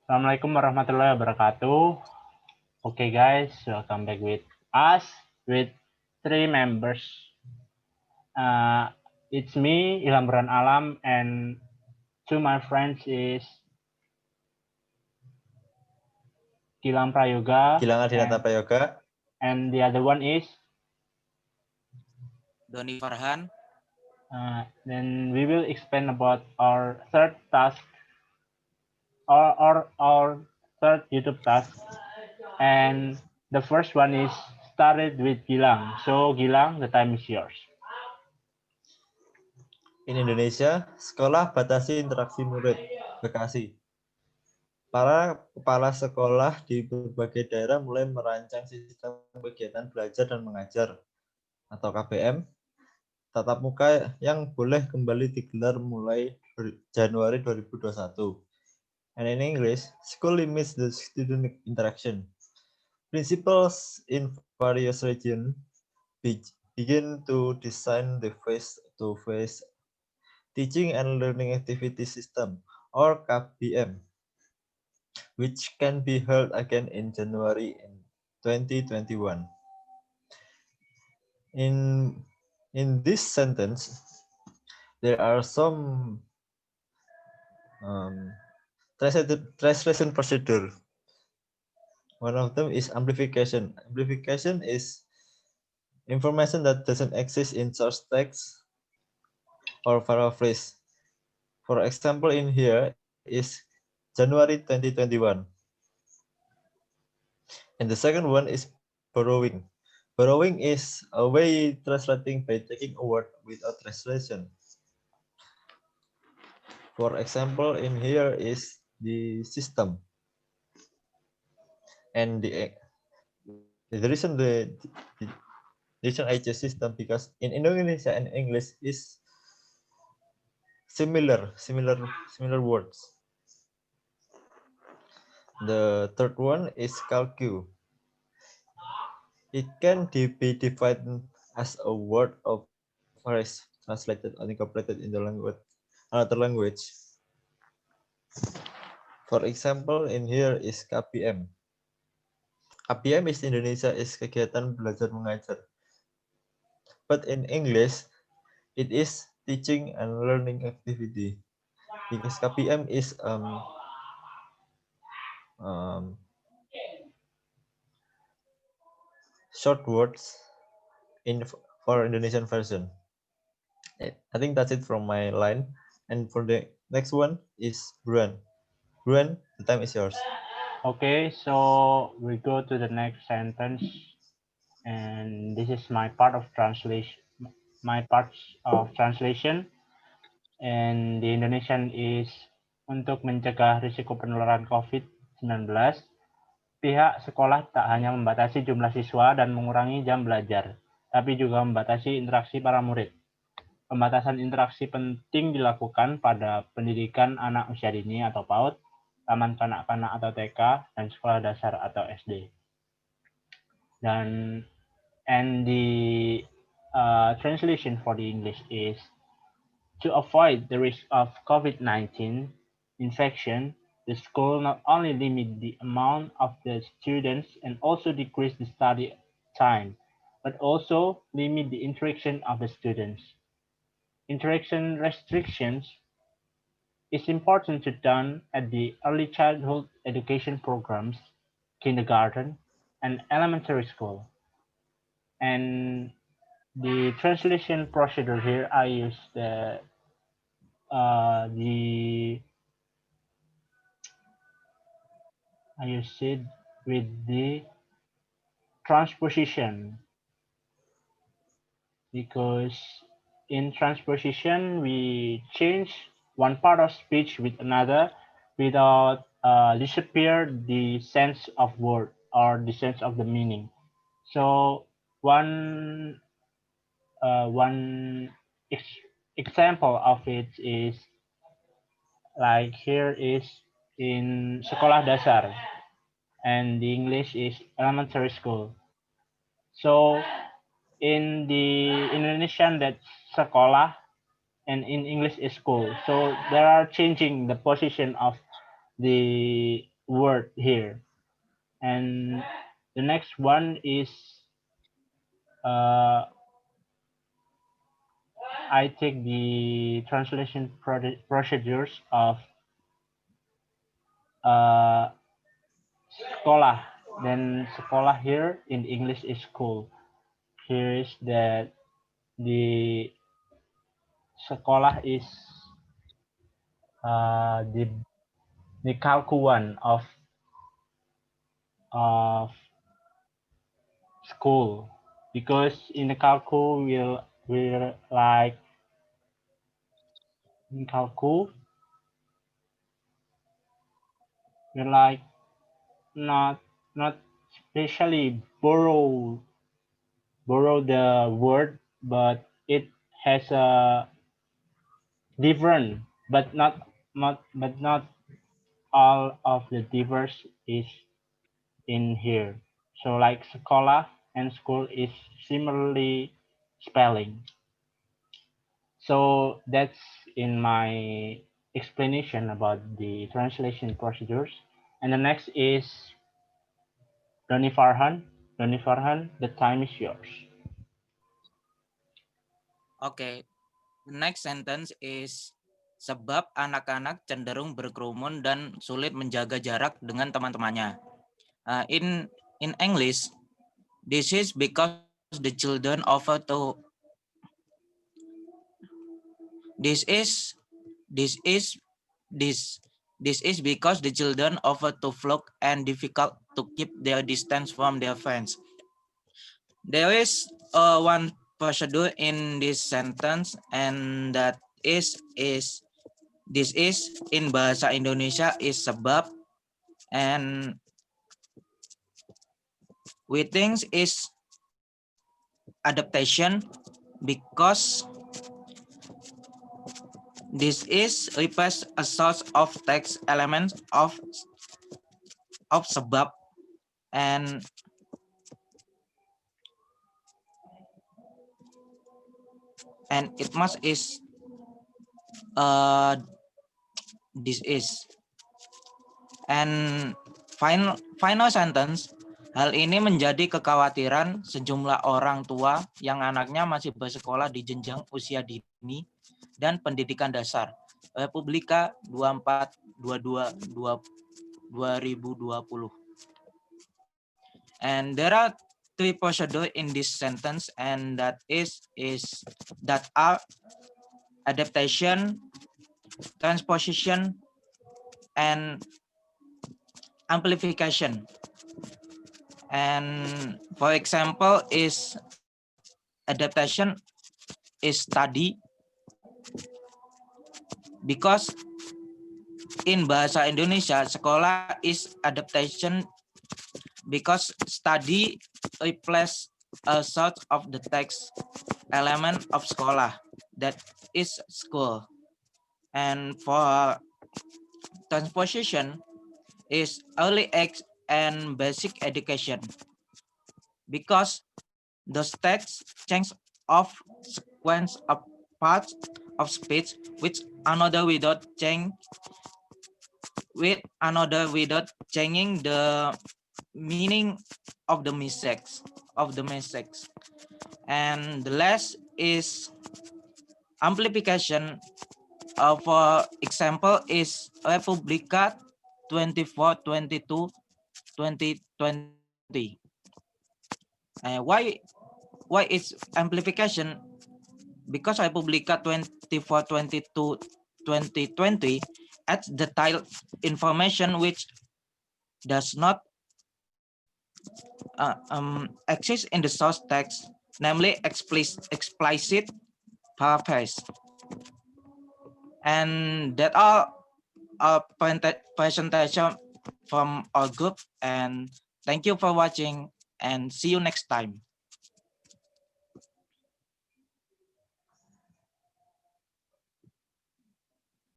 Assalamualaikum warahmatullahi wabarakatuh. Okay, guys, welcome back with us with 3 members. It's me, Ilham Burhan Alam, and two my friends is Gilang Prayoga. Gilang Ardinata Prayoga. And the other one is Donny Farhan. Then we will explain about our third task or our third YouTube task. And the first one is started with Gilang. So Gilang, the time is yours. In Indonesia, sekolah batasi interaksi murid. Bekasi. Para kepala sekolah di berbagai daerah mulai merancang sistem kegiatan belajar dan mengajar atau KBM tatap muka yang boleh kembali digelar mulai Januari 2021. And in English, school limits the student interaction. Principals in various regions begin to design the face-to-face teaching and learning activity system, or KBM, which can be held again in January 2021. In this sentence, there are some translation procedure. One of them is amplification. Amplification is information that doesn't exist in source text or paraphrase. For example, in here is January 2021. And the second one is borrowing. Borrowing is a way translating by taking a word without translation. For example, in here is the system. And the reason the reason I choose system because in Indonesia and English is similar words. The third one is calcu. It can be defined as a word or phrase translated or incorporated in the another language. For example, in here is KBM. KBM is Indonesia is kegiatan belajar mengajar. But in English, it is teaching and learning activity. Because KBM is short words for Indonesian version. I think that's it from my line. And for the next one is Burhan. Burhan, the time is yours. Okay, so we go to the next sentence, and this is my part of translation. My parts of translation, and the Indonesian is untuk mencegah risiko penularan COVID-19. Pihak sekolah tak hanya membatasi jumlah siswa dan mengurangi jam belajar, tapi juga membatasi interaksi para murid. Pembatasan interaksi penting dilakukan pada pendidikan anak usia dini atau PAUD, taman kanak-kanak atau TK, dan sekolah dasar atau SD. And the translation for the English is to avoid the risk of COVID-19 infection. The school not only limit the amount of the students and also decrease the study time, but also limit the interaction of the students. Interaction restrictions is important to done at the early childhood education programs, kindergarten, and elementary school. And the translation procedure here, I use I use it with the transposition, because in transposition we change one part of speech with another without disappear the sense of word or the sense of the meaning. So one example of it is like here is in sekolah dasar, and the English is elementary school. So in the Indonesian that's sekolah, and in English is school. So they are changing the position of the word here. And the next one is uh, I take the translation procedures of uh, sekolah. Then sekolah here in English is school. Here is that the sekolah is the kalkuan of school, because in the kalku will like in kalku we like not not especially borrow the word, but it has a different, but not all of the diverse is in here. So like sekolah and school is similarly spelling. So that's in my explanation about the translation procedures. And the next is Donny Farhan. Donny Farhan, the time is yours. Okay, the next sentence is sebab anak-anak cenderung berkerumun dan sulit menjaga jarak dengan teman-temannya. In English, this is because the children offer to this is this is this this is because the children offer to flock and difficult to keep their distance from their friends. There is one procedure in this sentence, and that is this is in bahasa Indonesia is sebab, and we think is adaptation because this is replace a source of text elements of sebab, and it must is uh this is. And final sentence, hal ini menjadi kekhawatiran sejumlah orang tua yang anaknya masih bersekolah di jenjang usia dini dan pendidikan dasar. Republika 24/22/2020. And there are three procedures in this sentence, and that are adaptation, transposition, and amplification. And for example is adaptation is study, because in bahasa Indonesia sekolah is adaptation because study replace a sort of the text element of sekolah, that is school. And for transposition is early age and basic education, because those texts change of sequence of parts of speech with another without changing the meaning of the message. And the last is amplification. For example is Republika 24/22/2020. Why is amplification? Because Republika 24/22/2020 adds the title information which does not exist in the source text, namely explicit paraphrase. And that all a presentation from our group, and thank you for watching and see you next time.